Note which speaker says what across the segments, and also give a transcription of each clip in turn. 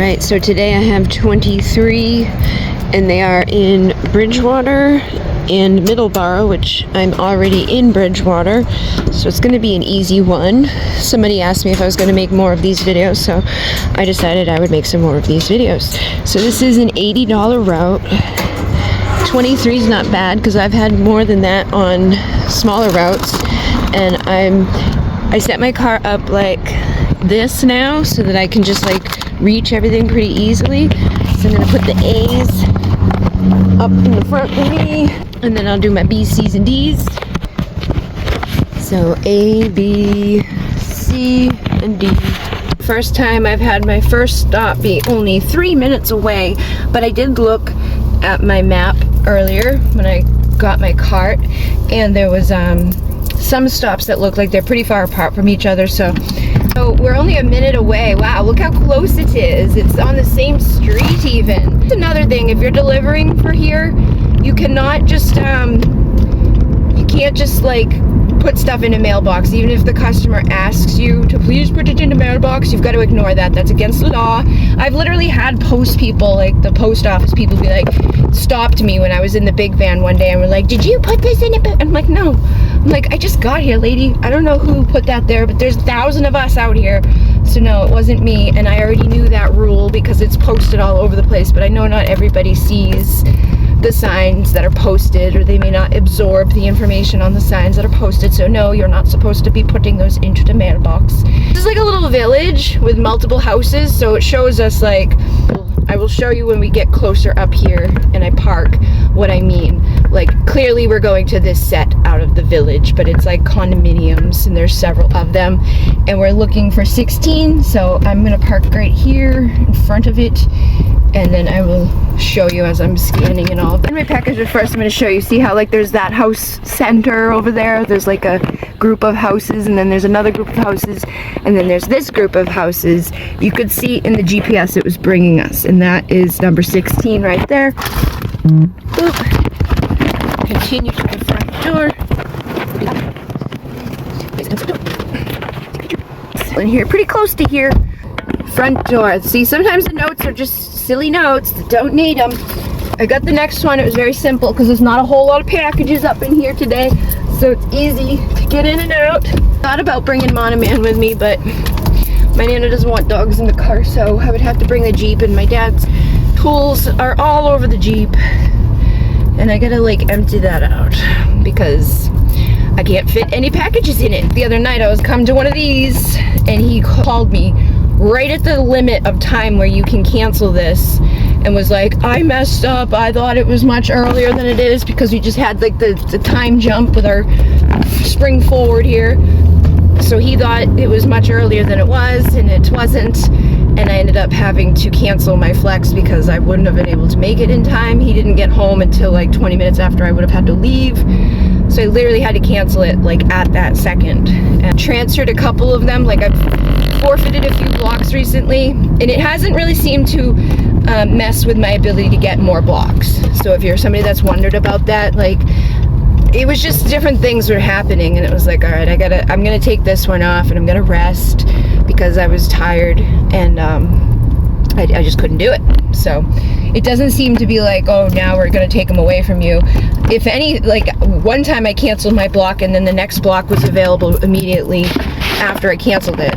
Speaker 1: Right, so today I have 23 and they are in Bridgewater and Middleborough, which I'm already in Bridgewater, so it's going to be an easy one. Somebody asked me if I was going to make more of these videos, so I decided I would make some more of these videos. So this is an $80 route. 23 is not bad because I've had more than that on smaller routes, and I set my car up like this now so that I can just like reach everything pretty easily. So I'm gonna put the A's up in the front for me, and then I'll do my B's, C's, and D's. So A, B, C, and D. First time I've had my first stop be only 3 minutes away, but I did look at my map earlier when I got my cart, and there was some stops that look like they're pretty far apart from each other, so we're only a minute away. Wow, look how close it is. It's on the same street even. That's another thing, if you're delivering for here, you cannot just you can't just like put stuff in a mailbox. Even if the customer asks you to please put it in a mailbox, you've got to ignore that. That's against the law. I've literally had post people, like the post office people, be like, stopped me when I was in the big van one day and were like, did you put this in a I'm like, no. I'm like, I just got here, lady. I don't know who put that there, but there's 1,000 of us out here. So no, it wasn't me, and I already knew that rule because it's posted all over the place, but I know not everybody sees the signs that are posted, or they may not absorb the information on the signs that are posted. So no, you're not supposed to be putting those into the mailbox. This is like a little village with multiple houses, so it shows us like, I will show you when we get closer up here and I park what I mean. Like clearly we're going to this set out of the village, but it's like condominiums and there's several of them, and we're looking for 16, so I'm gonna park right here in front of it, and then I will show you as I'm scanning and all. In my package, but first I'm going to show you, see how like there's that house center over there, there's like a group of houses, and then there's another group of houses, and then there's this group of houses. You could see in the GPS it was bringing us, and that is number 16 right there. Boop. Continue to the front door. In here, pretty close to here. Front door. See, sometimes the notes are just silly notes that don't need them. I got the next one. It was very simple because there's not a whole lot of packages up in here today, so it's easy to get in and out. Thought about bringing Monoman with me, but my Nana doesn't want dogs in the car, so I would have to bring the Jeep, and my dad's tools are all over the Jeep, and I gotta like empty that out because I can't fit any packages in it. The other night I was coming to one of these, and he called me right at the limit of time where you can cancel this, and was like, I messed up, I thought it was much earlier than it is, because we just had like the time jump with our spring forward here, so he thought it was much earlier than it was, and it wasn't, and I ended up having to cancel my flex because I wouldn't have been able to make it in time. He didn't get home until like 20 minutes after I would have had to leave, so I literally had to cancel it like at that second, and transferred a couple of them. Like I've forfeited a few blocks recently, and it hasn't really seemed to mess with my ability to get more blocks. So if you're somebody that's wondered about that, like it was just different things were happening, and it was like, all right, I'm gonna take this one off and I'm gonna rest because I was tired, and I just couldn't do it. So it doesn't seem to be like, oh, now we're gonna take them away from you. If any, like one time I canceled my block and then the next block was available immediately after I canceled it.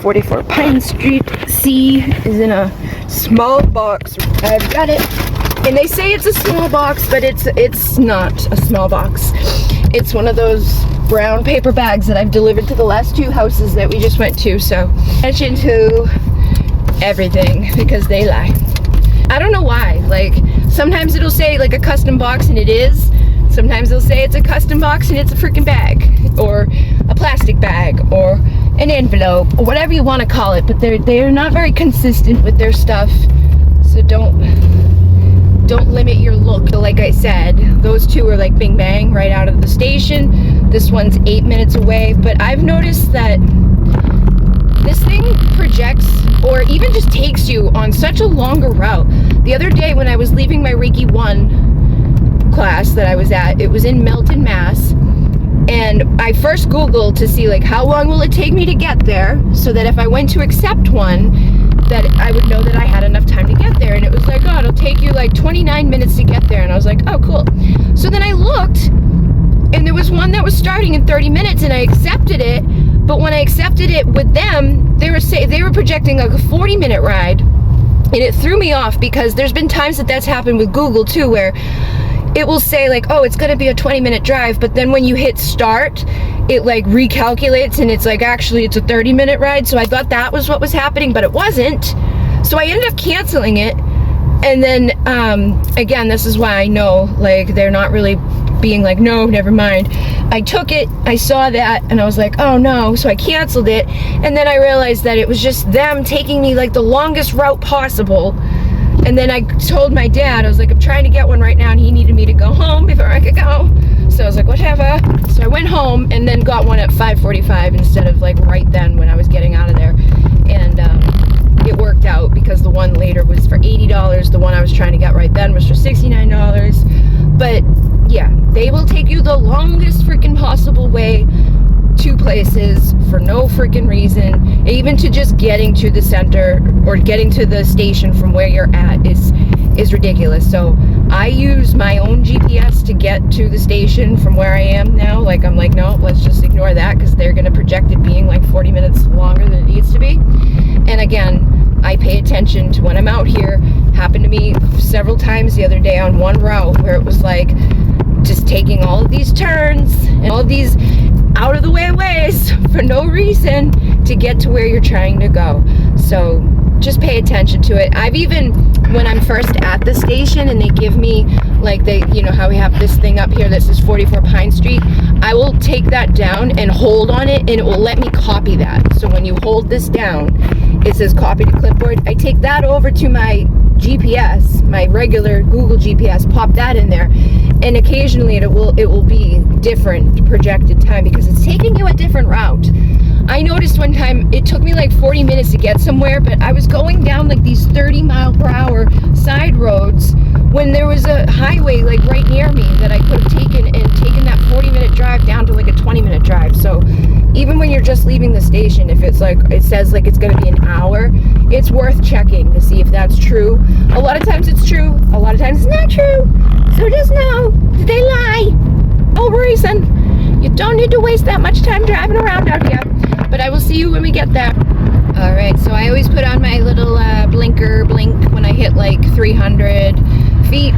Speaker 1: 44 Pine Street. C is in a small box. I've got it. And they say it's a small box, but it's not a small box. It's one of those brown paper bags that I've delivered to the last 2 houses that we just went to, so attention to everything because they lie. I don't know why. Like sometimes it'll say like a custom box and it is. Sometimes they'll say it's a custom box and it's a freaking bag, or a plastic bag, or an envelope, or whatever you want to call it, but they're not very consistent with their stuff. So don't limit your look. So like I said, those 2 are like bing bang right out of the station. This one's 8 minutes away, but I've noticed that this thing projects or even just takes you on such a longer route. The other day when I was leaving my Reiki 1 class that I was at, it was in Milton, Mass, And I first Googled to see like how long will it take me to get there, so that if I went to accept one, that I would know that I had enough time to get there. And it was like, oh, it'll take you like 29 minutes to get there. And I was like, oh, cool. So then I looked, and there was one that was starting in 30 minutes, and I accepted it. But when I accepted it with them, they were projecting like a 40-minute ride. And it threw me off, because there's been times that that's happened with Google too, where it will say like, oh, it's gonna be a 20-minute drive, but then when you hit start, it like recalculates, and it's like, actually it's a 30-minute ride. So I thought that was what was happening, but it wasn't. So I ended up canceling it. And then again, this is why I know like they're not really being like, no, never mind. I took it, I saw that, and I was like, oh no, so I canceled it. And then I realized that it was just them taking me like the longest route possible. And then I told my dad, I was like, I'm trying to get one right now, and he needed me to go home before I could go. So I was like, whatever. So I went home and then got one at 5:45 instead of like right then when I was getting out of there. And it worked out, because the one later was for $80. The one I was trying to get right then was for $69. But yeah, they will take you the longest freaking possible way to places for no freaking reason. Even to just getting to the center or getting to the station from where you're at is ridiculous. So I use my own GPS to get to the station from where I am now. Like, I'm like, no, let's just ignore that, because they're going to project it being like 40 minutes longer than it needs to be. And again, I pay attention to when I'm out here. Happened to me several times the other day on one route where it was like just taking all of these turns and all of these out of the way ways for no reason to get to where you're trying to go. So just pay attention to it. I've even, when I'm first at the station and they give me like, you know how we have this thing up here that says 44 Pine Street, I will take that down and hold on it, and it will let me copy that. So when you hold this down, it says copy to clipboard. I take that over to my GPS, my regular Google GPS, pop that in there, and occasionally it will be different projected time, because it's taking you a different route. I noticed one time it took me like 40 minutes to get somewhere, but I was going down like these 30-mile-per-hour side roads when there was a highway like right near me that I could have taken that 40-minute drive down to like a 20-minute drive. So even when you're just leaving the station, if it's like, it says like it's going to be an hour, it's worth checking to see if that's true. A lot of times it's true, a lot of times it's not true. So just know that they lie. No reason. You don't need to waste that much time driving around out here. But I will see you when we get there. Alright, so I always put on my little blinker blink when I hit like 300 feet.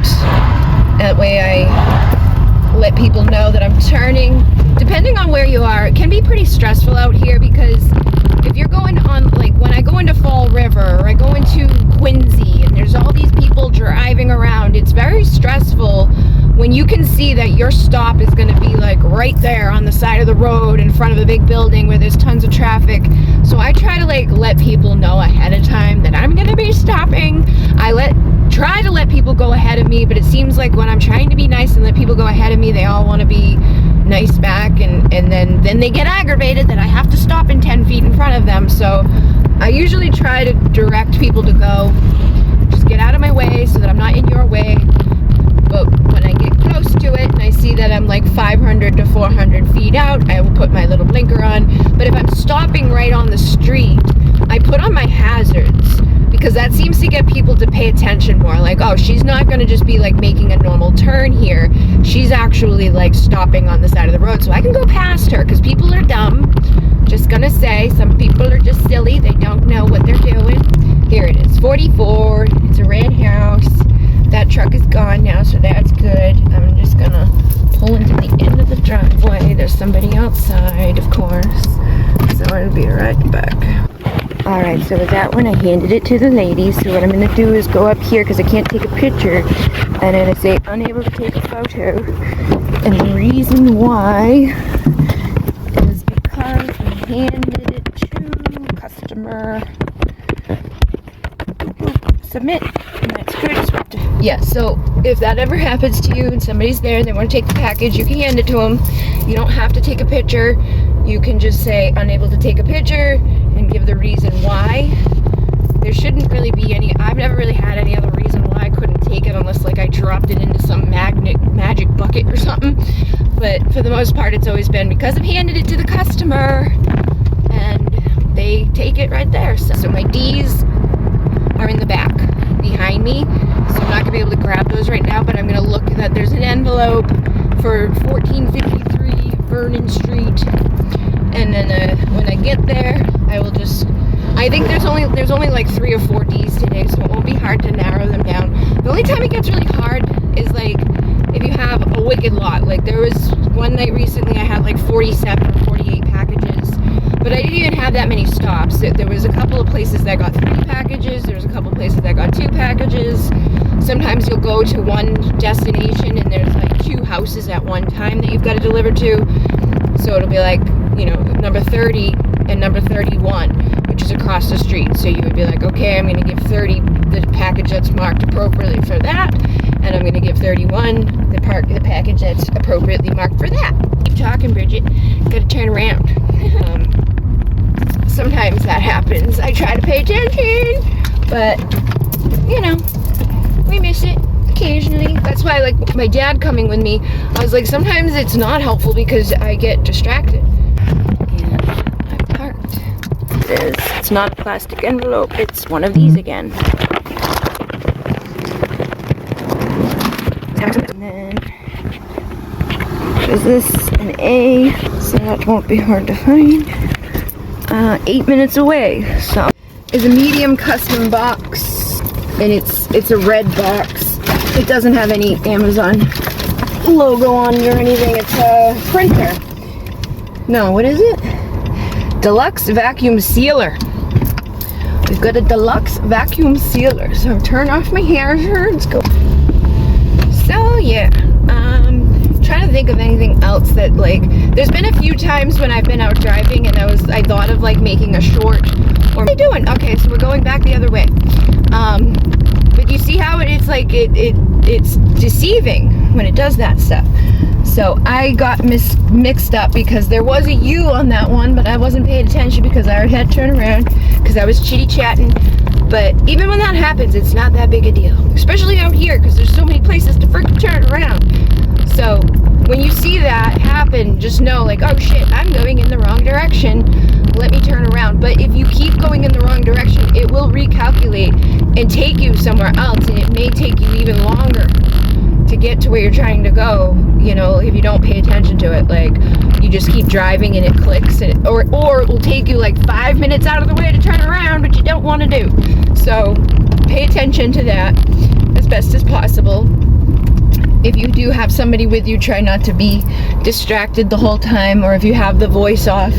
Speaker 1: That way I let people know that I'm turning. Depending on where you are, it can be pretty stressful out here, because if you're going on, like when I go into Fall River or I go into Quincy and there's all these people driving around, it's very stressful when you can see that your stop is going to be like right there on the side of the road in front of a big building where there's tons of traffic. So I try to like let people know ahead of time that I'm going to be stopping. Try to let people go ahead of me, but it seems like when I'm trying to be nice and let people go ahead of me, they all want to be nice back, and then they get aggravated that I have to stop in 10 feet in front of them. So I usually try to direct people to go, just get out of my way so that I'm not in your way. But when I get close to it and I see that I'm like 500 to 400 feet out, I will put my little blinker on. But if I'm stopping right on the street, I put on my hazards, because that seems to get people to pay attention more. Like, oh, she's not going to just be like making a normal turn here. She's actually like stopping on the side of the road so I can go past her, because people are dumb. Just gonna say, some people are just silly. They don't know what they're doing. Here it is, 44. It's a red house. That truck is gone now, so that's good. I'm just gonna pull into the end of the driveway. There's somebody outside, of course. So I'll be right back. Alright, so with that one, I handed it to the lady. So what I'm going to do is go up here, because I can't take a picture. And then I say, unable to take a photo. And the reason why is because I handed it to customer. Submit. And that's good. Yeah, so if that ever happens to you and somebody's there and they want to take the package, you can hand it to them. You don't have to take a picture. You can just say, unable to take a picture, and give the reason why. There shouldn't really be any, I've never really had any other reason why I couldn't take it, unless like I dropped it into some magic bucket or something. But for the most part, it's always been because I've handed it to the customer and they take it right there. So my D's are in the back behind me, so I'm not gonna be able to grab those right now, but I'm gonna look that there's an envelope for 1453 Vernon Street, and then when I get there, I will just, I think there's only like 3 or 4 D's today, so it won't be hard to narrow them down. The only time it gets really hard is like if you have a wicked lot. Like there was one night recently I had like 47 or 48 packages, but I didn't even have that many stops. There was a couple of places that got 3 packages, there was a couple of places that got 2 packages. Sometimes you'll go to one destination and there's like 2 houses at one time that you've got to deliver to. So it'll be like, you know, number 30 and number 31, which is across the street. So you would be like, okay, I'm going to give 30 the package that's marked appropriately for that, and I'm going to give 31 the package that's appropriately marked for that. Keep talking, Bridget. Gotta turn around. Sometimes that happens. I try to pay attention, but you know, we miss it occasionally. That's why, like, my dad coming with me, I was like, sometimes it's not helpful because I get distracted. And I parked. It's not a plastic envelope, it's one of these again. And then, is this an A? So that won't be hard to find. 8 minutes away. So, it's a medium custom box, and it's a red box. It doesn't have any Amazon logo on it or anything. It's a printer. No, what is it? Deluxe vacuum sealer. We've got a deluxe vacuum sealer. So turn off my hair. Let's go. So yeah, trying to think of anything else that, like, there's been a few times when I've been out driving and I thought of like making a short. Or what are you doing? Okay, so we're going back the other way. But you see how it's like it's deceiving when it does that stuff. So I got mixed up because there was a U on that one, but I wasn't paying attention because I already had to turn around because I was chitty-chatting. But even when that happens, it's not that big a deal, especially out here because there's so many places to freaking turn around. So when you see that happen, just know, like, oh shit, I'm going in the wrong direction. Let me turn around. But if you keep going in the wrong direction, it will recalculate and take you somewhere else, and it may take you even longer to get to where you're trying to go, you know, if you don't pay attention to it. Like, you just keep driving and it clicks, and or it will take you like 5 minutes out of the way to turn around, but you don't want to do. So pay attention to that as best as possible. If you do have somebody with you, try not to be distracted the whole time, or if you have the voice off,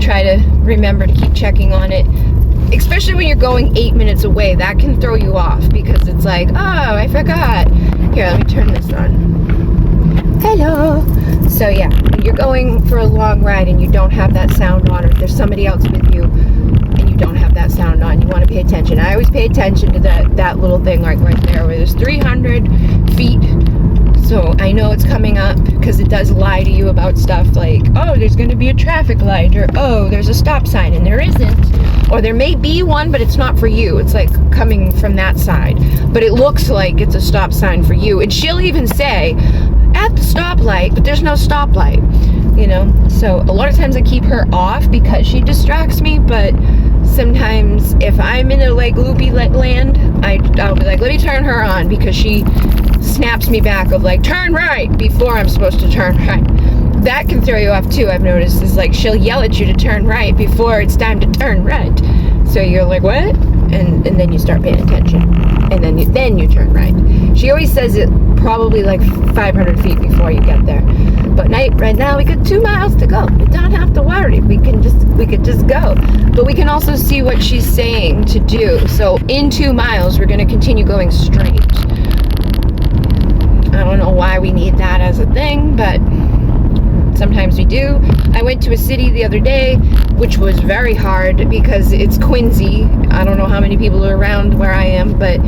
Speaker 1: try to remember to keep checking on it. Especially when you're going 8 minutes away, that can throw you off because it's like, oh, I forgot. Here, let me turn this on. Hello. So yeah, when you're going for a long ride and you don't have that sound on, or if there's somebody else with you and you don't have that sound on, you want to pay attention. I always pay attention to that little thing like right there where there's 300 feet. So I know it's coming up because it does lie to you about stuff like, oh, there's going to be a traffic light, or oh, there's a stop sign, and there isn't. Or there may be one, but it's not for you. It's like coming from that side. But it looks like it's a stop sign for you. And she'll even say, at the stoplight, but there's no stoplight. You know? So a lot of times I keep her off because she distracts me, but sometimes if I'm in a like loopy land, I'll be like, let me turn her on, because she snaps me back of like, turn right before I'm supposed to turn right. That can throw you off too, I've noticed, is like she'll yell at you to turn right before it's time to turn right. So you're like, what? And then you start paying attention. And then you turn right. She always says it probably like 500 feet before you get there. But right now we got 2 miles to go. We don't have to worry. We could just go. But we can also see what she's saying to do. So in 2 miles, we're going to continue going straight. I don't know why we need that as a thing, but sometimes we do. I went to a city the other day, which was very hard because it's Quincy. I don't know how many people are around where I am, but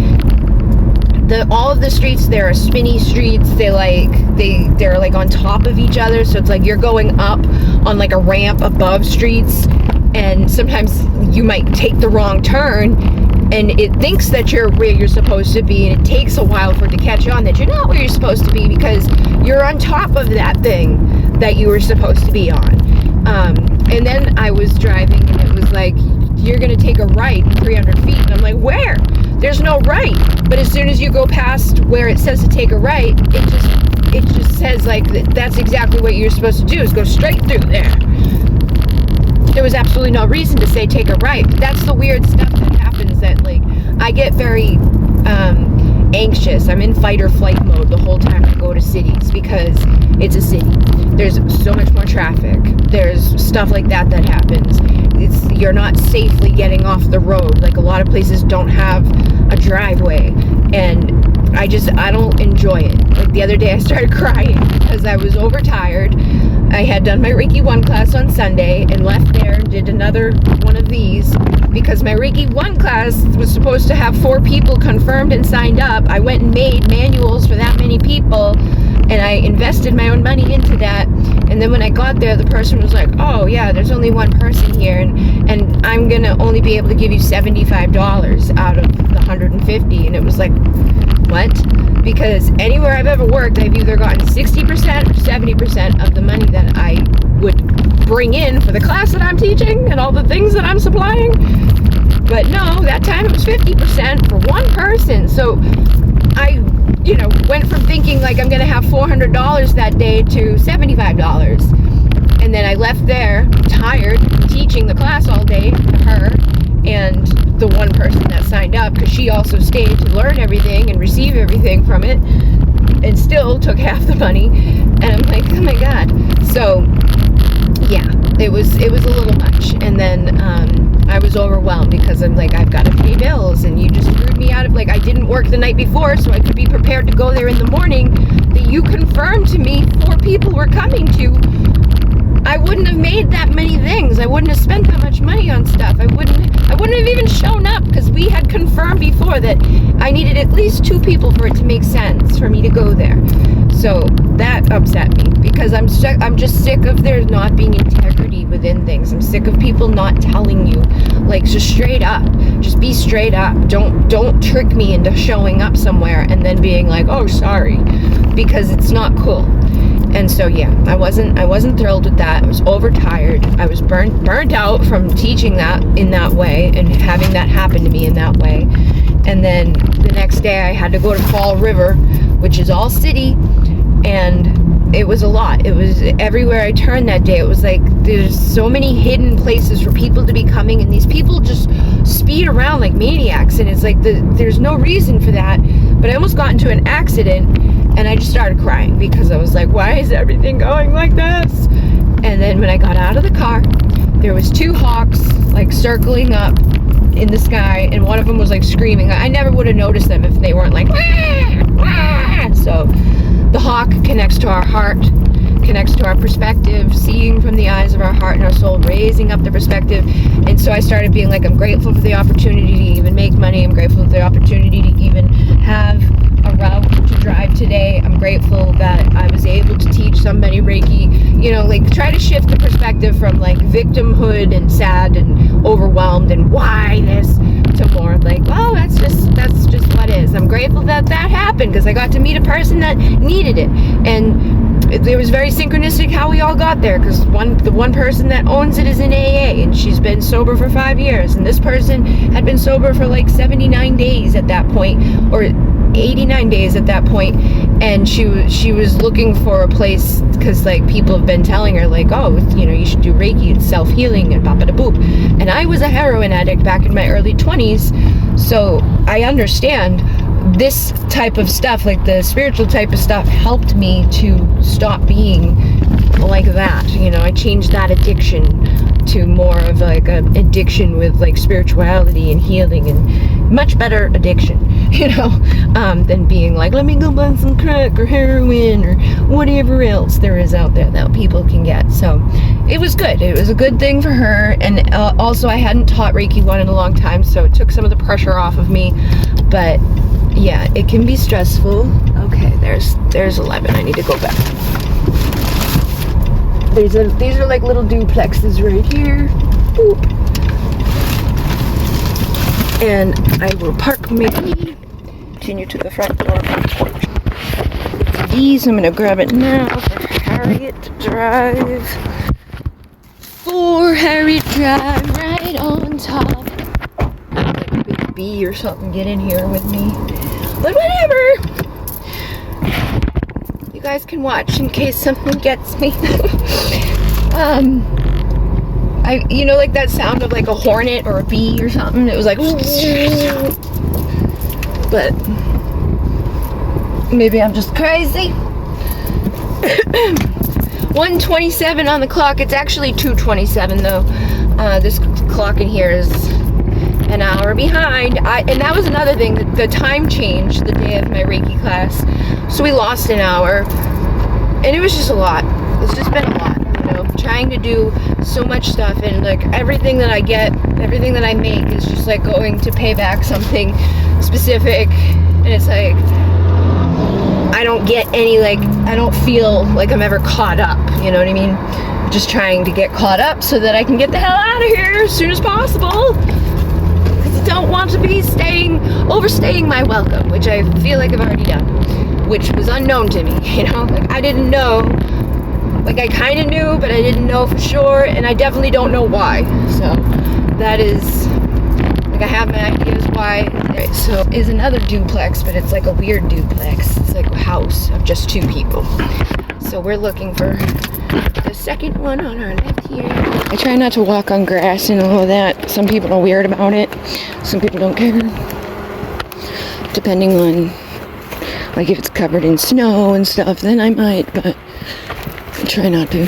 Speaker 1: all of the streets there are spinny streets. They're like on top of each other, so it's like you're going up on like a ramp above streets, and sometimes you might take the wrong turn and it thinks that you're where you're supposed to be, and it takes a while for it to catch on that you're not where you're supposed to be because you're on top of that thing that you were supposed to be on. And then I was driving, and it was like, you're gonna take a right 300 feet, and I'm like, where? There's no right. But as soon as you go past where it says to take a right, it just says like that's exactly what you're supposed to do, is go straight through there. There was absolutely no reason to say take a right. That's the weird stuff that happens, that like I get very anxious. I'm in fight or flight mode the whole time I go to cities because it's a city. There's so much more traffic. There's stuff like that happens. You're not safely getting off the road. Like a lot of places don't have a driveway, and I don't enjoy it. Like the other day I started crying because I was overtired. I had done my Reiki 1 class on Sunday and left there and did another one of these because my Reiki 1 class was supposed to have 4 people confirmed and signed up. I went and made manuals for that many people, and I invested my own money into that. And then when I got there, the person was like, oh yeah, there's only 1 person here, and I'm gonna only be able to give you $75 out of the 150. And it was like, what? Because anywhere I've ever worked, I've either gotten 60% or 70% of the money that I would bring in for the class that I'm teaching and all the things that I'm supplying. But no, that time it was 50% for 1 person. So I, went from thinking like I'm gonna have $400 that day to $75. And then I left there tired, teaching the class all day to her and the 1 person that signed up, because she also stayed to learn everything and receive everything from it, and still took half the money. And I'm like, oh my god. So yeah, it was a little much. And then I was overwhelmed because I'm like, I've got to pay bills, and you just screwed me out of, like, I didn't work the night before so I could be prepared to go there in the morning that you confirmed to me 4 people were coming to. I wouldn't have made that many things. I wouldn't have spent that much money on stuff. I wouldn't have even shown up, because we had confirmed before that I needed at least 2 people for it to make sense for me to go there. So that upset me, because I'm just sick of there not being integrity within things. I'm sick of people not telling you, like, just straight up. Just be straight up. Don't trick me into showing up somewhere and then being like, oh, sorry, because it's not cool. And so yeah, I wasn't thrilled with that. I was overtired. I was burnt out from teaching that in that way and having that happen to me in that way. And then the next day I had to go to Fall River, which is all city, and it was a lot. It was everywhere I turned that day. It was like there's so many hidden places for people to be coming, and these people just speed around like maniacs, and it's like there's no reason for that. But I almost got into an accident, and I just started crying because I was like, why is everything going like this? And then when I got out of the car, there was 2 hawks like circling up in the sky, and one of them was like screaming. I never would have noticed them if they weren't like, wah, wah. So the hawk connects to our heart, connects to our perspective, seeing from the eyes of our heart and our soul, raising up the perspective. And so I started being like, I'm grateful for the opportunity to even make money. I'm grateful for the opportunity to even have a route to drive today. I'm grateful that I was able to teach somebody Reiki, like try to shift the perspective from like victimhood and sad and overwhelmed and why this to more like, well, that's just what is. I'm grateful that happened, because I got to meet a person that needed it. And it was very synchronistic how we all got there, because the one person that owns it is in AA, and she's been sober for 5 years, and this person had been sober for like 79 days at that point, or 89 days at that point, and she was looking for a place, because like people have been telling her like, oh, you should do Reiki, it's self-healing and bop-a-da-boop. And I was a heroin addict back in my early 20s, so I understand this type of stuff, like the spiritual type of stuff, helped me to stop being like that. I changed that addiction to more of like an addiction with like spirituality and healing, and much better addiction, than being like, let me go buy some crack or heroin or whatever else there is out there that people can get. So it was good. It was a good thing for her. And also I hadn't taught Reiki 1 in a long time, so it took some of the pressure off of me. But yeah, it can be stressful. Okay, there's 11. I need to go back. These are like little duplexes right here. Boop. And I will park my key, continue to the front door of my porch. These, I'm gonna grab it now for Harriet Drive. For Harriet Drive, right on top. Like a big bee or something get in here with me. But whatever. You guys can watch in case something gets me. You know, like that sound of like a hornet or a bee or something. It was like, but maybe I'm just crazy. 1:27 on the clock. It's actually 2:27 though. This clock in here is an hour behind. And that was another thing. The time changed the day of my Reiki class, so we lost an hour, and it was just a lot. It's just been a lot. Trying to do so much stuff, and like everything that I get, everything that I make is just like going to pay back something specific, and it's like I don't get any, like, I don't feel like I'm ever caught up, you know what I mean? Just trying to get caught up so that I can get the hell out of here as soon as possible, because I don't want to be overstaying my welcome, which I feel like I've already done, which was unknown to me, you know, like I didn't know. Like, I kind of knew, but I didn't know for sure, and I definitely don't know why. So, that is, like, I have my ideas why. So, is another duplex, but it's like a weird duplex. It's like a house of just 2 people. So, we're looking for the second one on our left here. I try not to walk on grass and all of that. Some people are weird about it. Some people don't care. Depending on, like, if it's covered in snow and stuff, then I might, but I try not to.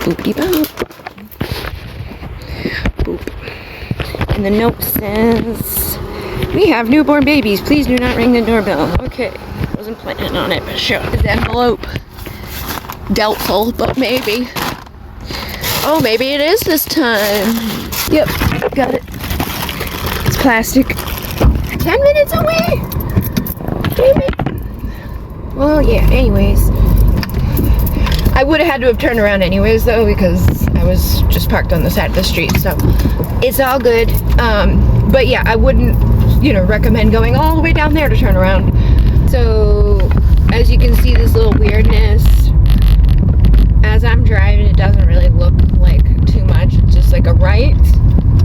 Speaker 1: Boop-de-bop. Boop. And the note says, we have newborn babies. Please do not ring the doorbell. Okay. Wasn't planning on it, but sure. This envelope. Doubtful, but maybe. Oh, maybe it is this time. Yep. Got it. It's plastic. 10 minutes away. Maybe. Well, yeah. Anyways. I would have had to have turned around anyways though, because I was just parked on the side of the street, so it's all good. But yeah, I wouldn't, you know, recommend going all the way down there to turn around. So as you can see, this little weirdness, as I'm driving, it doesn't really look like too much. It's just like a right,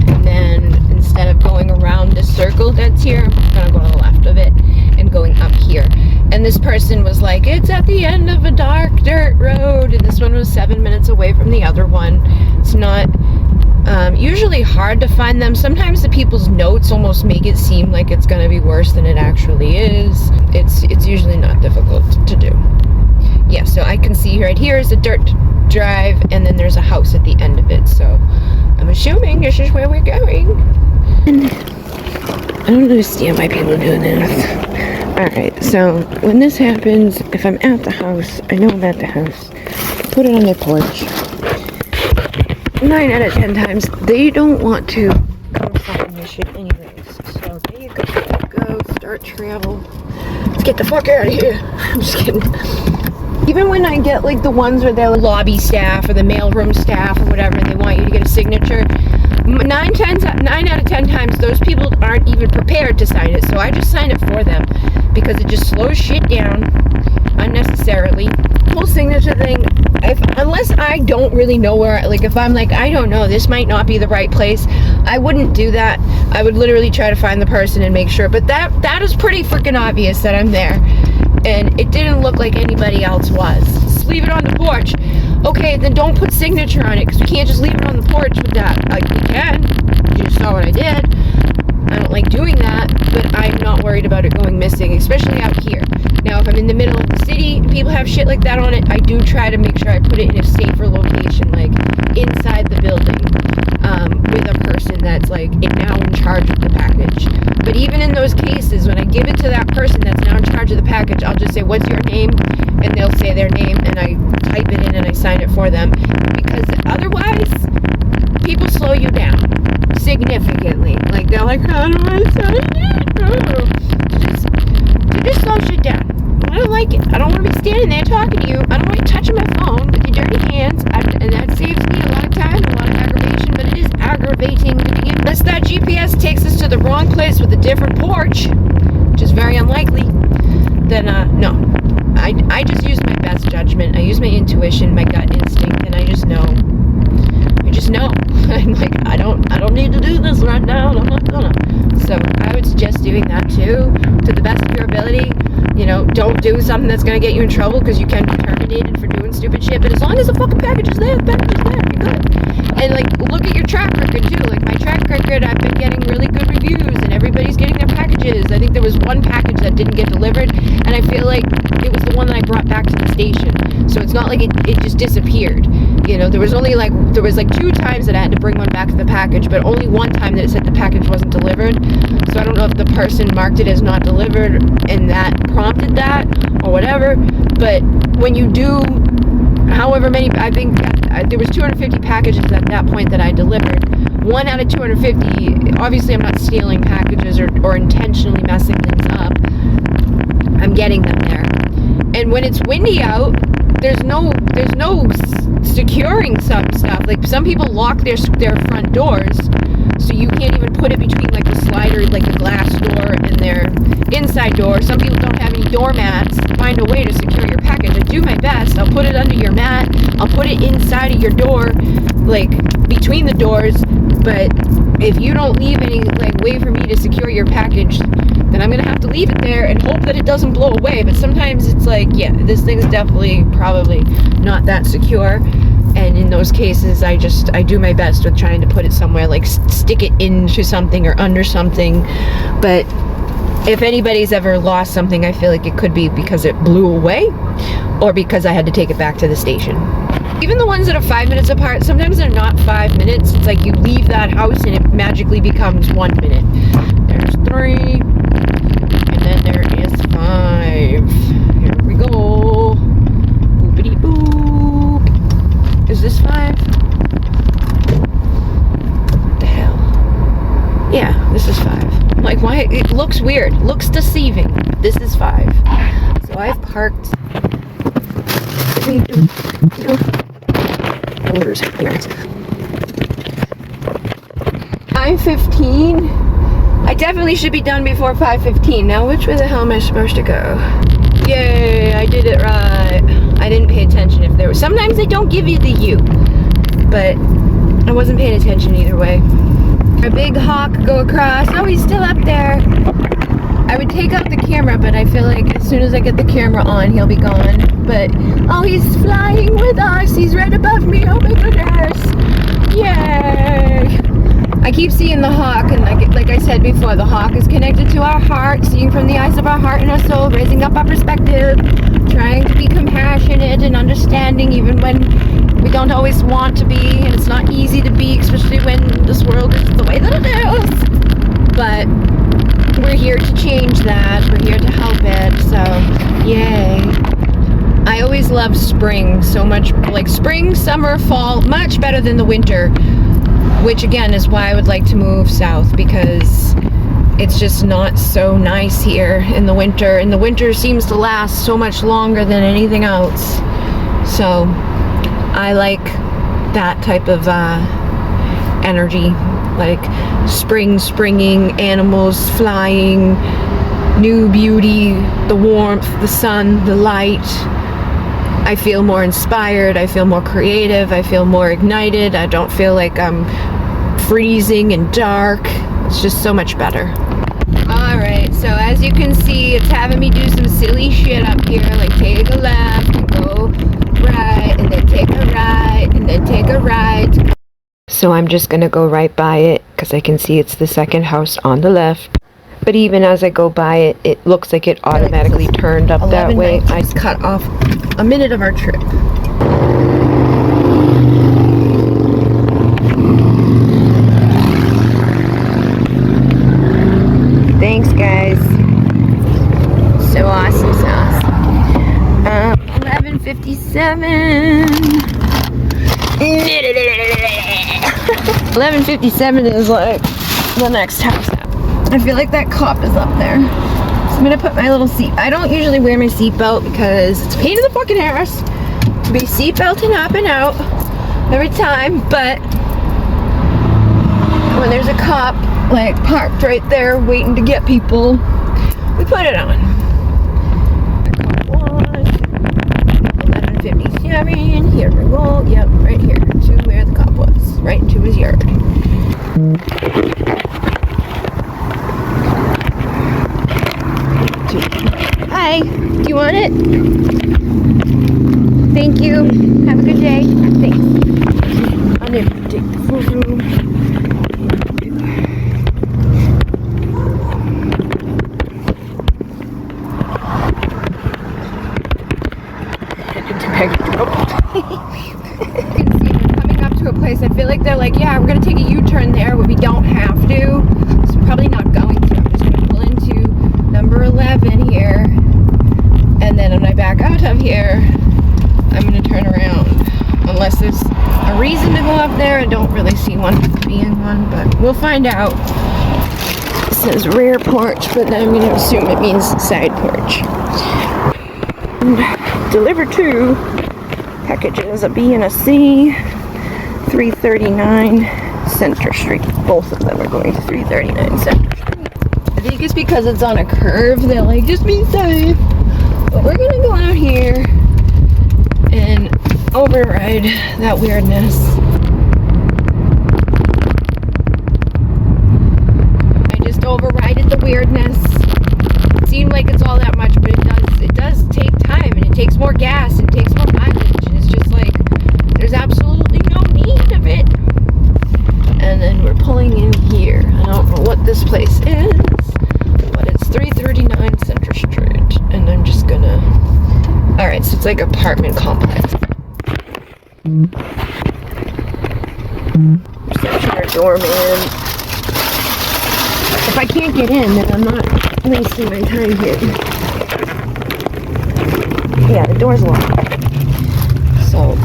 Speaker 1: and then instead of going around the circle that's here, I'm gonna go to the left of it and going up here. And this person was like, it's at the end of a dark dirt road, and this one was 7 minutes away from the other one. It's not usually hard to find them. Sometimes the people's notes almost make it seem like it's going to be worse than it actually is. It's usually not difficult to do. Yeah, so I can see right here is a dirt drive, and then there's a house at the end of it. So I'm assuming this is where we're going. And I don't understand why people do this. Alright, so when this happens, if I'm at the house, I know I'm at the house, put it on their porch. 9 out of 10 times, they don't want to come find this shit anyways. So there you go, start travel. Let's get the fuck out of here. I'm just kidding. Even when I get like the ones where they're lobby staff or the mailroom staff or whatever, and they want you to get a signature, 9 out of 10 times those people aren't even prepared to sign it, so I just sign it for them because it just slows shit down unnecessarily. The whole signature thing, unless I don't really know where, like if I'm like, I don't know, this might not be the right place, I wouldn't do that. I would literally try to find the person and make sure, but that is pretty freaking obvious that I'm there, and it didn't look like anybody else was. Just leave it on the porch. Okay, then don't put signature on it, because we can't just leave it on the porch with that. Like, we can. You just saw what I did. I don't like doing that, but I'm not worried about it going missing, especially out here. Now, if I'm in the middle of the city and people have shit like that on it, I do try to make sure I put it in a safer location, like inside the building, with a person that's like now in charge of the package. But even in those cases, when I give it to that person that's now in charge of the package, I'll just say, what's your name? And they'll say their name, and I type it in and I sign it for them, because otherwise people slow you down significantly. Like, they're like, how do I sign it? Oh. Just slow shit down. I don't like it. I don't want to be standing there talking to you. I don't want you touching my phone with your dirty hands, and that saves me a lot of time and a lot of aggravation, but it is aggravating to begin. Unless that GPS takes us this with a different porch, which is very unlikely, then no. I just use my best judgment. I use my intuition, my gut instinct, and I just know. I'm like, I don't need to do this right now, and I'm not gonna. So I would suggest doing that too, to the best of your ability. You know, don't do something that's gonna get you in trouble, because you can be terminated for doing stupid shit. But as long as the fucking package is there, you're good. And like, look at your track record too. Like my track record, I've been getting really good reviews, and everybody's getting their packages. I think there was one package that didn't get delivered, and I feel like it was the one that I brought back to the station. So it's not like it just disappeared. You know, there was like 2 times that I had to bring one back to the package, but only one time that it said the package wasn't delivered. So I don't know if the person marked it as not delivered and that prompted that or whatever. But when you do however many, I think there was 250 packages at that point that I delivered. 1 out of 250, obviously I'm not stealing packages or intentionally messing things up. I'm getting them there. And when it's windy out, there's no securing some stuff. Like some people lock their front doors, so you can't even put it between like the slider, like the glass door and their inside door. Some people don't have any doormats. Find a way to secure your package. I do my best. I'll put it under your mat. I'll put it inside of your door, like between the doors. But if you don't leave any like way for me to secure your package, then I'm gonna have to leave it there and hope that it doesn't blow away. But sometimes it's like, yeah, this thing is definitely probably not that secure. And in those cases, I do my best with trying to put it somewhere, like stick it into something or under something. But if anybody's ever lost something, I feel like it could be because it blew away or because I had to take it back to the station. Even the ones that are 5 minutes apart, sometimes they're not 5 minutes. It's like you leave that house and it magically becomes 1 minute. There's 3, and then there is 5. Here we go. Boopity boop. Is this 5? What the hell? Yeah, this is 5. I'm like, why? It looks weird. Looks deceiving. This is 5. So I've parked. Orders here. 5:15. I definitely should be done before 5:15. Now, which way the hell am I supposed to go? Yay, I did it right. I didn't pay attention if there was. Sometimes they don't give you the U, but I wasn't paying attention either way. A big hawk go across. Oh, he's still up there. I would take out the camera, but I feel like as soon as I get the camera on, he'll be gone. But, oh, he's flying with us. He's right above me. Oh my goodness. Yay. I keep seeing the hawk, and like I said before, the hawk is connected to our heart, seeing from the eyes of our heart and our soul, raising up our perspective, trying to be compassionate and understanding even when we don't always want to be, and it's not easy to be, especially when this world is the way that it is. But we're here to change that. We're here to help it. So, yay. I always love spring so much, like spring, summer, fall, much better than the winter, which again is why I would like to move south, because it's just not so nice here in the winter, and the winter seems to last so much longer than anything else. So I like that type of energy, like springing, animals flying, new beauty, the warmth, the sun, the light. I feel more inspired, I feel more creative, I feel more ignited. I don't feel like I'm freezing and dark. It's just so much better. Alright, so as you can see, it's having me do some silly shit up here, like take a left and go right, and then take a right, and then take a right. So I'm just gonna go right by it, because I can see it's the second house on the left. But even as I go by it, it looks like it automatically turned up that way. I just cut off a minute of our trip. Thanks, guys. So awesome sauce. 11:57. 11:57 is like the next house out. I feel like that cop is up there. So I'm gonna put my little seat. I don't usually wear my seatbelt because it's a pain in the fucking ass to be seatbelting up and out every time. But when there's a cop like parked right there waiting to get people. We put it on. 11:57. Here we go. Yep, right here to where the cop was. Right into his yard. Hi. Do you want it? Thank you. Have a good day. Thanks. I'll never take the photo. Coming up to a place, I feel like they're like, yeah, we're gonna take a U-turn there, but we don't have to. So probably not going to. I'm just gonna pull into number 11 here, and then when I back out of here, I'm gonna turn around. Unless there's a reason to go up there, I don't really see one being one, but we'll find out. It says rear porch, but then I'm gonna assume it means side porch. Deliver to packages, a B and a C, 339 Center Street. Both of them are going to 339 Center Street. I think it's because it's on a curve, they're like, just be safe. But we're gonna go out here and override that weirdness. I just overrided the weirdness. It seemed like it's all that much, but it does take time, and it takes more gas, it takes more mileage, and it's just like, there's absolutely no need of it. And then we're pulling in here. I don't know what this place is, but it's 339 Center Street, and I'm just gonna, alright, so it's like apartment complex. Reception or doorman. If I can't get in, then I'm not wasting my time here. Yeah, the door's locked. So,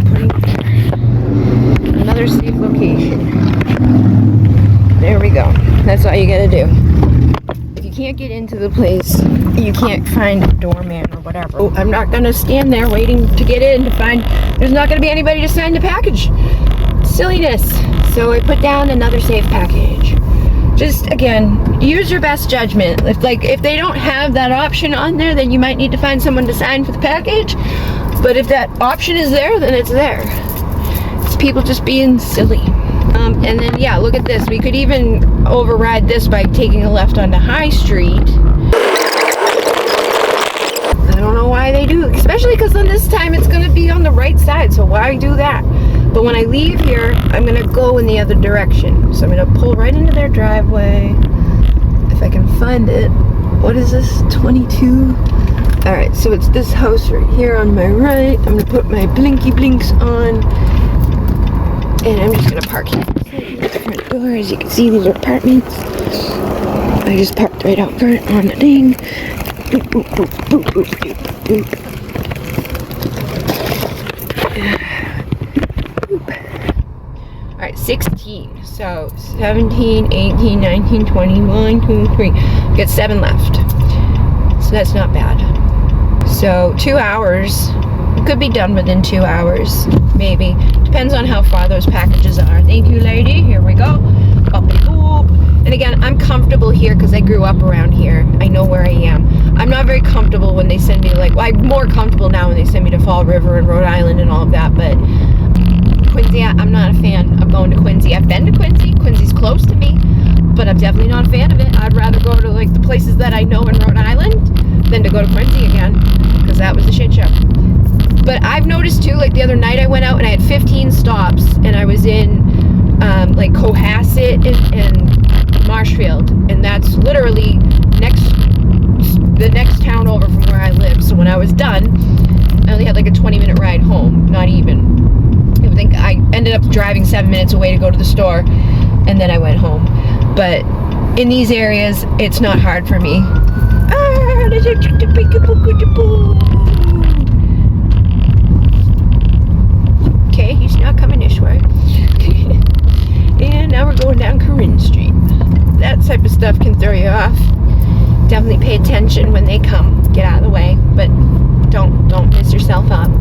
Speaker 1: putting another safe location. There we go. That's all you gotta do. If you can't get into the place, you can't find a doorman or whatever. Oh, I'm not gonna stand there waiting to get in to find, there's not gonna be anybody to sign the package. Silliness. So I put down another safe package. Just, again, use your best judgment. If they don't have that option on there, then you might need to find someone to sign for the package. But if that option is there, then it's there. It's people just being silly. And then, yeah, look at this. We could even override this by taking a left onto High Street. I don't know why they do, especially because then this time it's going to be on the right side, so why do that? But when I leave here, I'm going to go in the other direction. So I'm going to pull right into their driveway, if I can find it. What is this, 22? Alright, so it's this house right here on my right. I'm going to put my blinky blinks on, and I'm just going to park here. The front door, as you can see, these are apartments. I just parked right out front on the thing. Boop, boop, boop, boop, boop, boop, boop. Alright, 16. So 17, 18, 19, 20, 1, 2, 3. We got 7 left. So that's not bad. So 2 hours. It could be done within 2 hours. Maybe. Depends on how far those packages are. Thank you, lady. Here we go. And again, I'm comfortable here because I grew up around here. I know where I am. I'm not very comfortable when they send me like, well, I'm more comfortable now when they send me to Fall River and Rhode Island and all of that, but Quincy, I'm not a fan of going to Quincy. I've been to Quincy. Quincy's close to me, but I'm definitely not a fan of it. I'd rather go to like the places that I know in Rhode Island than to go to Quincy again, because that was a shit show. But I've noticed too, like the other night I went out and I had 15 stops, and I was in like Cohasset and Marshfield, and that's literally the next town over from where I live. So when I was done, I only had like a 20-minute ride home, not even. I think I ended up driving 7 minutes away to go to the store, and then I went home. But in these areas, it's not hard for me. Okay, he's not coming this way. And now we're going down Corinne Street. That type of stuff can throw you off. Definitely pay attention when they come. Get out of the way, but don't mess yourself up.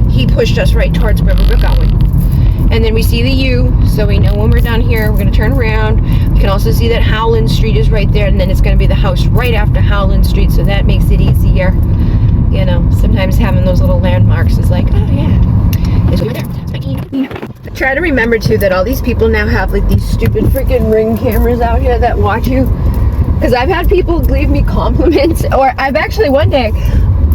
Speaker 1: He pushed us right towards where we were going. And then we see the U, so we know when we're down here, we're gonna turn around. We can also see that Howland Street is right there, and then it's gonna be the house right after Howland Street, so that makes it easier. You know, sometimes having those little landmarks is like, oh yeah, it's over there. I try to remember too that all these people now have like these stupid freaking Ring cameras out here that watch you. Because I've had people leave me compliments, or I've actually one day,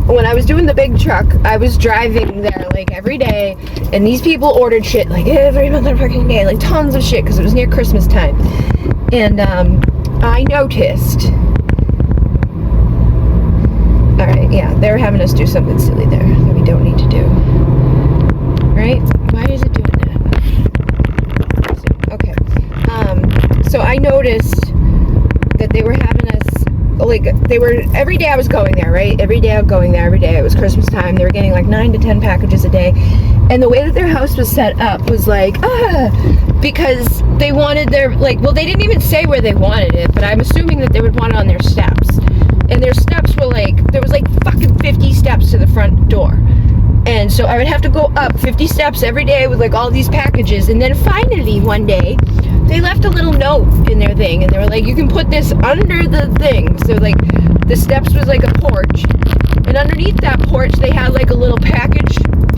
Speaker 1: when I was doing the big truck, I was driving there like every day, and these people ordered shit like every motherfucking day, like tons of shit, because it was near Christmas time. And I noticed, alright, yeah, they're having us do something silly there that we don't need to do. Right? Why is it doing that? Okay. So I noticed that they were having us, like, they were, every day I was going there, right? Every day I'm going there, every day. It was Christmas time. They were getting like 9 to 10 packages a day. And the way that their house was set up was like, because they wanted their, like, well, they didn't even say where they wanted it, but I'm assuming that they would want it on their steps. And their steps were like, there was like fucking 50 steps to the front door. And so I would have to go up 50 steps every day with like all these packages. And then finally one day, they left a little note in their thing, and they were like, you can put this under the thing. So like the steps was like a porch, and underneath that porch they had like a little package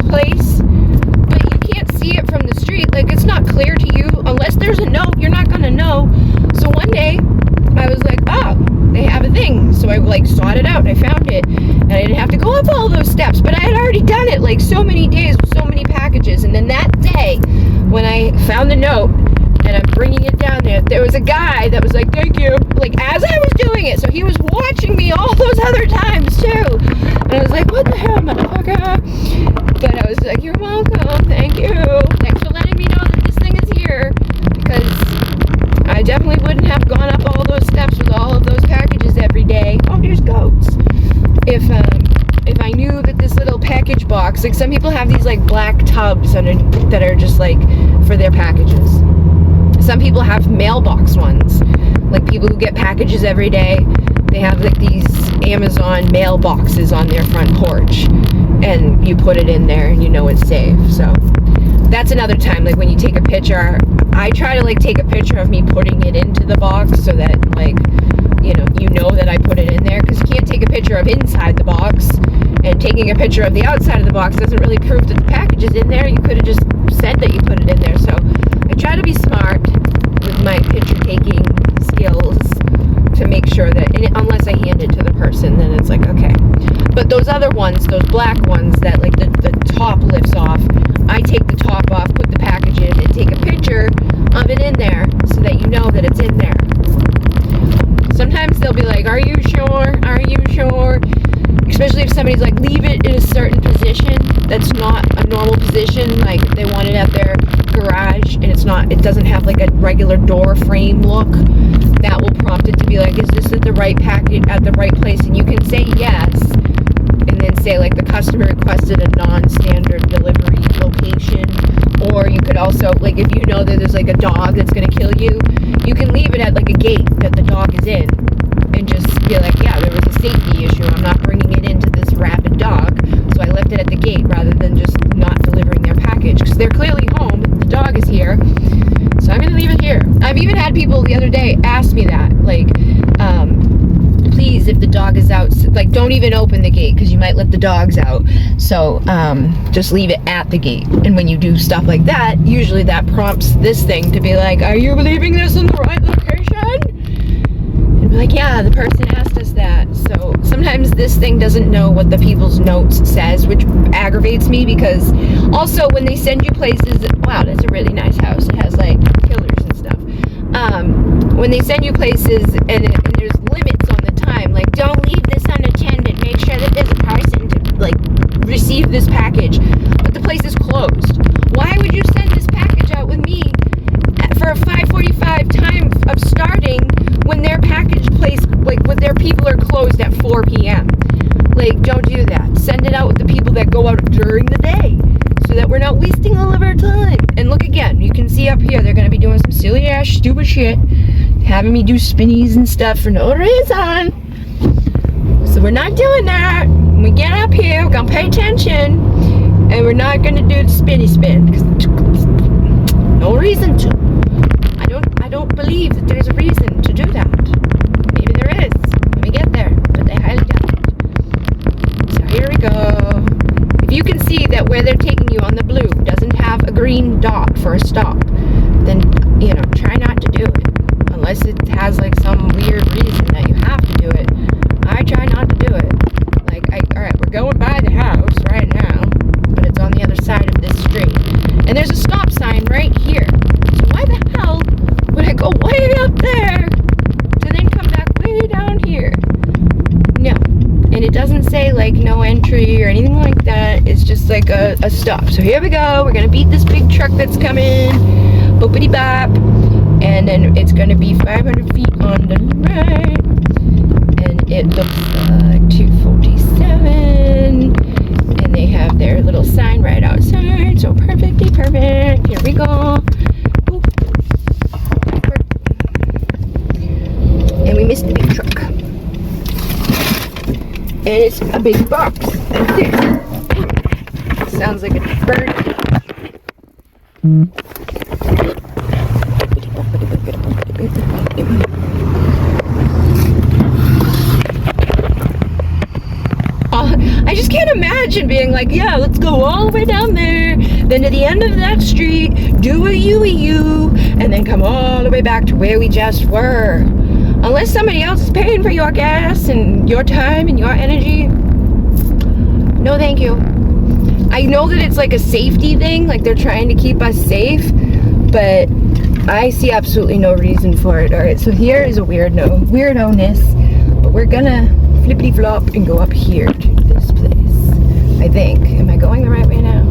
Speaker 1: place, but you can't see it from the street. Like, it's not clear to you unless there's a note. You're not gonna know. So one day I was like, oh, they have a thing. So I like sought it out and I found it, and I didn't have to go up all those steps, but I had already done it like so many days with so many packages. And then that day when I found the note and I'm bringing it down there was a guy that was like, thank you, like as I was doing it. So he was watching me all those other times too, and I was like, what the hell, motherfucker? But I was like, you're welcome, thank you, thanks for letting me know that this thing is here, because I definitely wouldn't have gone up all those steps with all of those packages every day. Oh, there's goats. If I knew that this little package box, like some people have these like black tubs that are just like for their packages. Some people have mailbox ones, like people who get packages every day. They have like these Amazon mailboxes on their front porch, and you put it in there and you know it's safe. So that's another time, like when you take a picture, I try to like take a picture of me putting it into the box so that like, you know that I put it in there, because you can't take a picture of inside the box, and taking a picture of the outside of the box doesn't really prove that the package is in there. You could have just said that you put it in there. So I try to be smart with my picture taking skills to make sure that, unless I hand it to the person, then it's like, okay. But those other ones, those black ones that like the top lifts off, I take the top off, put the package in, and take a picture of it in there so that you know that it's in there. Sometimes they'll be like, are you sure? Are you sure? Especially if somebody's like, leave it in a certain position that's not a normal position, like they want it at their garage and it doesn't have like a regular door frame look. That will prompt it to be like, is this at the right package, at the right place? And you can say yes, and then say like the customer requested a non-standard delivery location. Or you could also, like if you know that there's like a dog that's gonna kill you, you can leave it at like a gate that the dog is in, and just be like, yeah, there was a safety issue, I'm not bringing it into this rabid dog, so I left it at the gate rather than just not delivering their package, because they're clearly home, the dog is here, so I'm gonna leave it here. I've even had people the other day ask me that, like, please, if the dog is out, like don't even open the gate because you might let the dogs out, so just leave it at the gate. And when you do stuff like that, usually that prompts this thing to be like, are you leaving this in the right location? And be like, yeah, the person asked us that. So sometimes this thing doesn't know what the people's notes says, which aggravates me, because also when they send you places, wow, that's a really nice house, it has like killers and stuff. When they send you places and there's limits on the time, like don't leave this unattended, make sure that there's a person to like receive this package, but the place is closed. Why would you send this package out with me for a 5:45 time of starting when their package place, like with their people are closed at 4 p.m. Like, don't do that. Send it out with the people that go out during the day, so that we're not wasting all of our time. And look again, you can see up here, they're going to be doing some silly ass stupid shit, having me do spinnies and stuff for no reason. So we're not doing that. When we get up here, we're going to pay attention, and we're not going to do the spinny spin. No reason to. I don't believe that there's a reason to do that. Maybe there is when we get there, but I highly doubt it. So here we go. If you can see that where they're taking you on the blue doesn't have a green dot for a stop, then, you know, try not to do it. Unless it has like some weird reason that you have to do it. I try not to do it. Like, alright, we're going by the house right now, but it's on the other side of this street. And there's a stop sign right here. So why the hell would I go way up there to then come back way down here? No. And it doesn't say like no entry or anything like that. It's just like a stop. So here we go. We're gonna beat this big truck that's coming. Boopity bop. And then it's gonna be 500 feet on the right. And it looks like 247. And they have their little sign right outside. So perfectly perfect. Here we go. Boop. And we missed the big truck. And it's a big box. Sounds like a bird. I just can't imagine being like, yeah, let's go all the way down there, then to the end of that street, do a U, and then come all the way back to where we just were. Unless somebody else is paying for your gas and your time and your energy. No, thank you. I know that it's like a safety thing, like they're trying to keep us safe, but I see absolutely no reason for it. Alright, so here is a weirdo-ness, but we're gonna flippity flop and go up here to this place. I think. Am I going the right way now?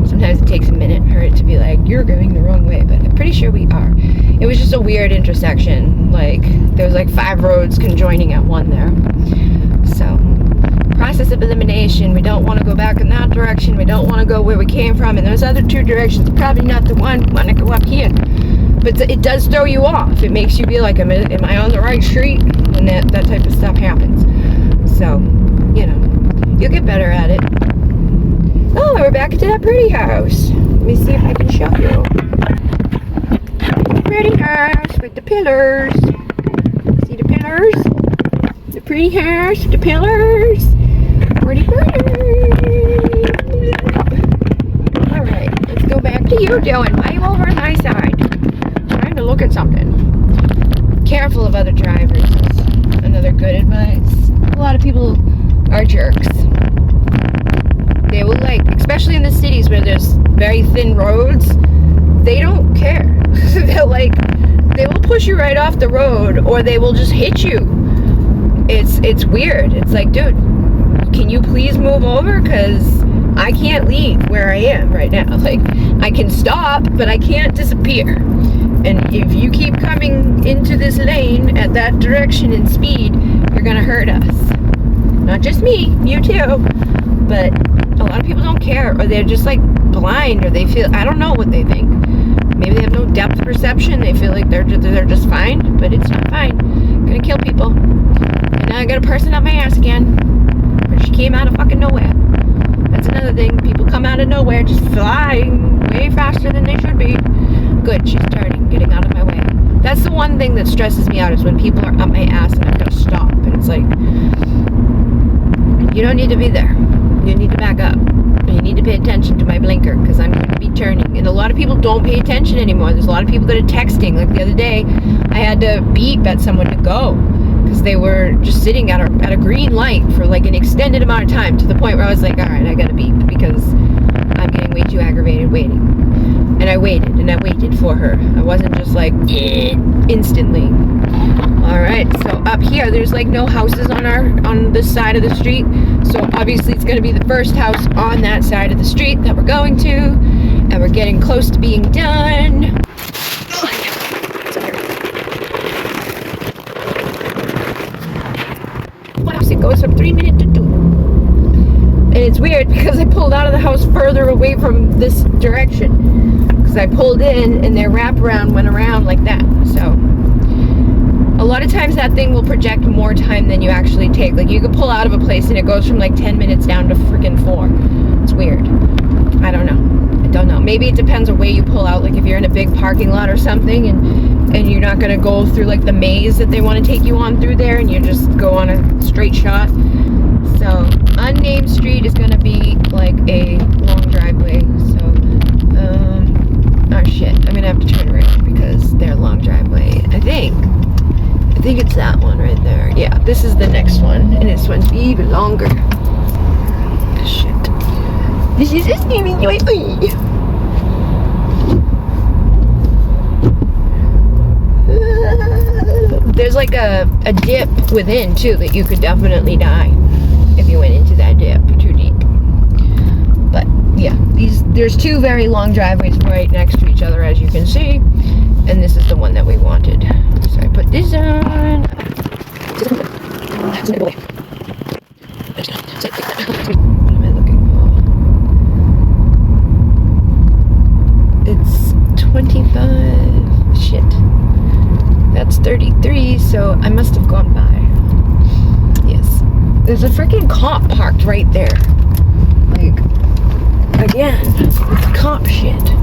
Speaker 1: Sometimes it takes a minute for it to be like, you're going the wrong way, but I'm pretty sure we are. It was just a weird intersection. Like, there was like 5 roads conjoining at one there. So, process of elimination. We don't want to go back in that direction. We don't want to go where we came from. And those other 2 directions, probably not the one. We want to go up here. But it does throw you off. It makes you be like, am I on the right street? And that type of stuff happens. So, you know, you'll get better at it. Oh, we're back to that pretty house. Let me see if I can show you. Pretty house with the pillars. See the pillars? The pretty house with the pillars. Pretty pillars. Alright, let's go back to you doing. Why are you over on my side? Trying to look at something. Careful of other drivers is another good advice. A lot of people are jerks. They will, like, especially in the cities where there's very thin roads, they don't care. They'll like, they will push you right off the road, or they will just hit you. It's weird. It's like, dude, can you please move over? Because I can't leave where I am right now. Like, I can stop, but I can't disappear. And if you keep coming into this lane at that direction and speed, you're gonna hurt us. Not just me, you too. But a lot of people don't care, or they're just like blind, or they feel, I don't know what they think. Maybe they have no depth perception. They feel like they're just fine, but it's not fine. I'm gonna kill people. And now I got a person up my ass again. But she came out of fucking nowhere. That's another thing. People come out of nowhere just flying way faster than they should be. Good, she's turning, getting out of my way. That's the one thing that stresses me out, is when people are up my ass and I've got to stop. And it's like, you don't need to be there. You need to back up. You need to pay attention to my blinker, because I'm going to be turning. And a lot of people don't pay attention anymore. There's a lot of people that are texting. Like the other day, I had to beep at someone to go, because they were just sitting at a green light for like an extended amount of time, to the point where I was like, alright, I gotta beep, because I'm getting way too aggravated waiting. And I waited, and I waited for her. I wasn't just like, instantly. Alright, so up here, there's like no houses on this side of the street. So obviously it's gonna be the first house on that side of the street that we're going to. And we're getting close to being done. It goes from 3 minutes to 2. And it's weird because I pulled out of the house further away from this direction, because I pulled in and their wraparound went around like that. So a lot of times that thing will project more time than you actually take. Like, you can pull out of a place and it goes from like 10 minutes down to freaking 4. It's weird. I don't know. don't know. Maybe it depends on where you pull out. Like if you're in a big parking lot or something and you're not going to go through like the maze that they want to take you on through there, and you just go on a straight shot. So unnamed street is going to be like a long driveway. So, oh shit, I'm going to have to turn around because they're a long driveway. I think it's that one right there. Yeah, this is the next one, and this one's even longer. Shit. This is just giving me. There's like a dip within too that you could definitely die if you went into that dip too deep. But yeah, there's two very long driveways right next to each other, as you can see, and this is the one that we wanted. So I put this on. What am I looking for? It's 25. Shit. That's 33, so I must have gone by. Yes. There's a freaking cop parked right there. Like, again, it's cop shit.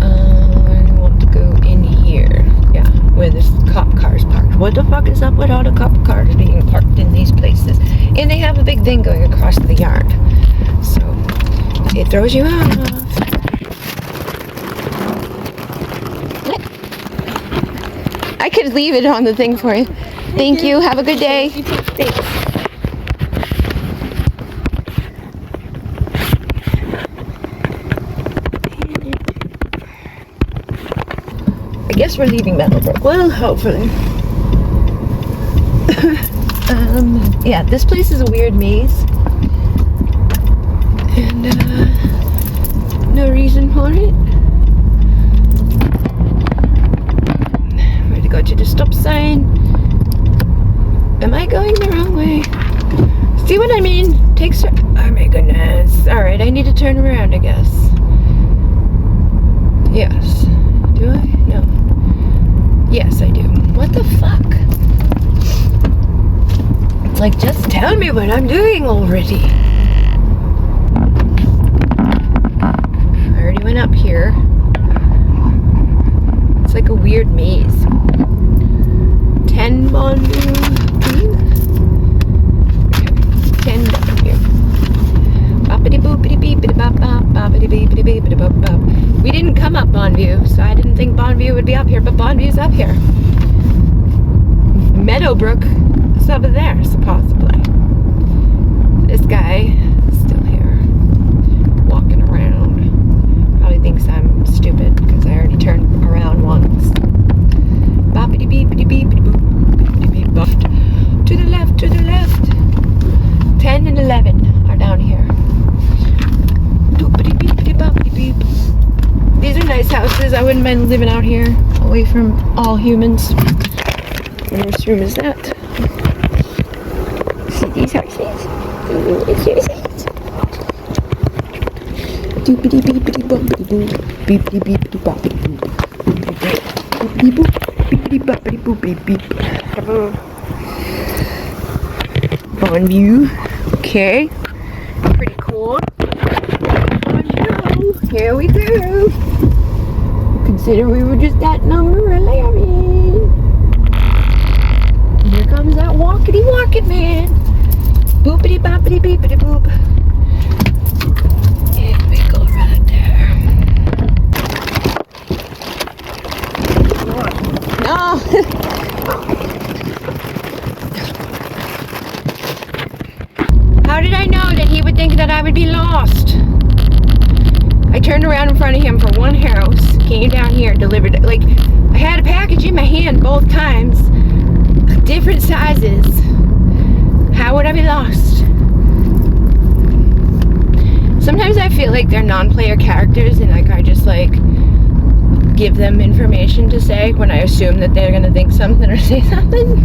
Speaker 1: I want to go in here. Yeah, where this cop car's parked. What the fuck is up with all the cop cars being parked in these places? And they have a big thing going across the yard. So, it throws you off. I could leave it on the thing for you. Thank you. Have a good day. Thanks. I guess we're leaving Meadowbrook. Well, hopefully. Yeah, this place is a weird maze. And, no reason for it. We're to go to the stop sign. Am I going the wrong way? See what I mean? Takes. Oh my goodness. Alright, I need to turn around, I guess. Yes. Do I? No. Yes, I do. What the fuck? It's like, just tell me what I'm doing already. Went up here. It's like a weird maze. 10 Bonneview. 10 Bonneview. Boppity boopity beepity bop bop boppity beepity beepity bop bop. We didn't come up Bonneview, so I didn't think Bonneview would be up here, but Bonneview's up here. Meadowbrook is over there, supposedly. This guy is still here, walking around. Thinks I'm stupid because I already turned around once. Boppity beepity beepity boop. Beepity beep buffed. To the left, to the left. 10 and 11 are down here. Doopity beepity boppity beep. These are nice houses. I wouldn't mind living out here, away from all humans. Whose room is that? See these houses? Doopity beepity boppity boop. Beepity beepity boppity boop. Beepity boop. Beepity boppity boopity beep. Bonneview. Okay. Pretty cool. Bonneview. Here we go. Consider we were just at number 11. Here comes that walkity walking man. Boopity boppity beepity boop. How did I know that he would think that I would be lost? I turned around in front of him for one house, came down here, delivered it. Like, I had a package in my hand both times, different sizes. How would I be lost? Sometimes I feel like they're non-player characters and like I just like give them information to say when I assume that they're gonna think something or say something.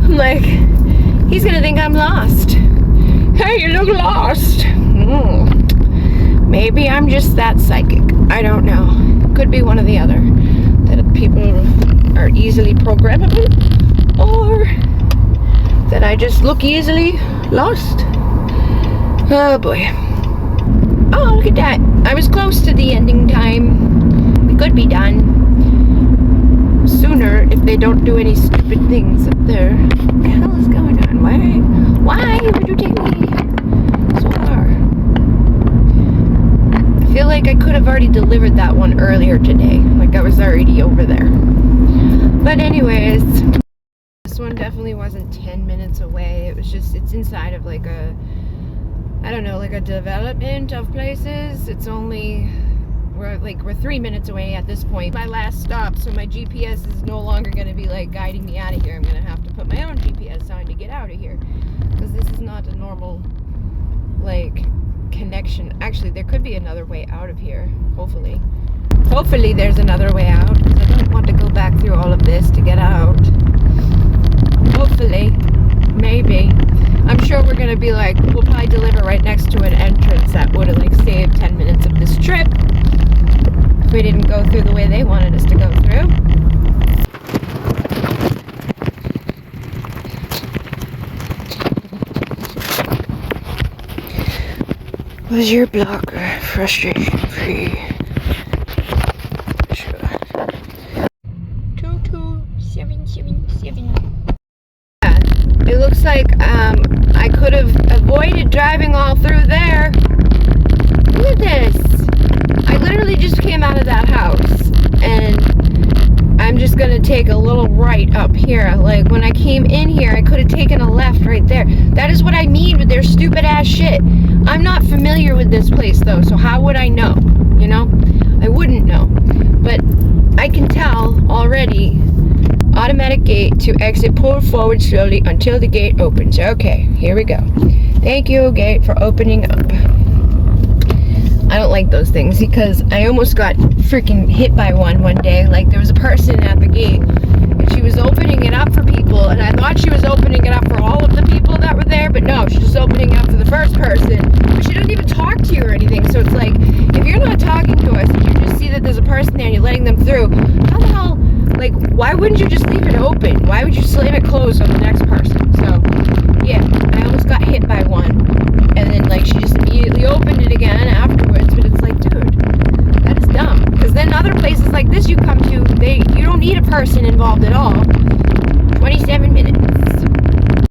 Speaker 1: I'm like, he's gonna think I'm lost. Hey, you look lost. Maybe I'm just that psychic. I don't know. Could be one or the other. That people are easily programmable, or that I just look easily lost. Oh boy. Oh, look at that. I was close to the ending time. We could be done sooner if they don't do any stupid things up there. What the hell is going on? Why would you take me so far? I feel like I could have already delivered that one earlier today. Like I was already over there. But anyways, this one definitely wasn't 10 minutes away. It was just, it's inside of like a, I don't know, like a development of places. It's only, we're 3 minutes away at this point. My last stop, so my GPS is no longer going to be like guiding me out of here. I'm going to have to put my own GPS on to get out of here, because this is not a normal like connection. Actually, there could be another way out of here. Hopefully there's another way out, because I don't want to go back through all of this to get out. Hopefully, maybe. I'm sure we're gonna be like, we'll probably deliver right next to an entrance that would have like saved 10 minutes of this trip if we didn't go through the way they wanted us to go through. Was your blocker frustration free? Sure. 22777. It looks like I could have avoided driving all through there. Look at this. I literally just came out of that house, and I'm just gonna take a little right up here. Like when I came in here, I could have taken a left right there. That is what I mean with their stupid ass shit. I'm not familiar with this place though, so how would I know? You know? I wouldn't know. But I can tell already. Automatic gate to exit, pull forward slowly until the gate opens. Okay, here we go. Thank you, gate, for opening up. I don't like those things because I almost got freaking hit by one day. Like there was a person at the gate and she was opening it up for people, and I thought she was opening it up for all of the people that were there, but no, she's just opening it up for the first person. But she doesn't even talk to you or anything. So it's like, if you're not talking to us and you just see that there's a person there and you're letting them through, how the hell, like, why wouldn't you just leave it open? Why would you slam it closed on the next person? So, yeah, I almost got hit by one. And then, like, she just immediately opened it again afterwards. But it's like, dude, that is dumb. Because then other places like this you come to, you don't need a person involved at all. 27 minutes.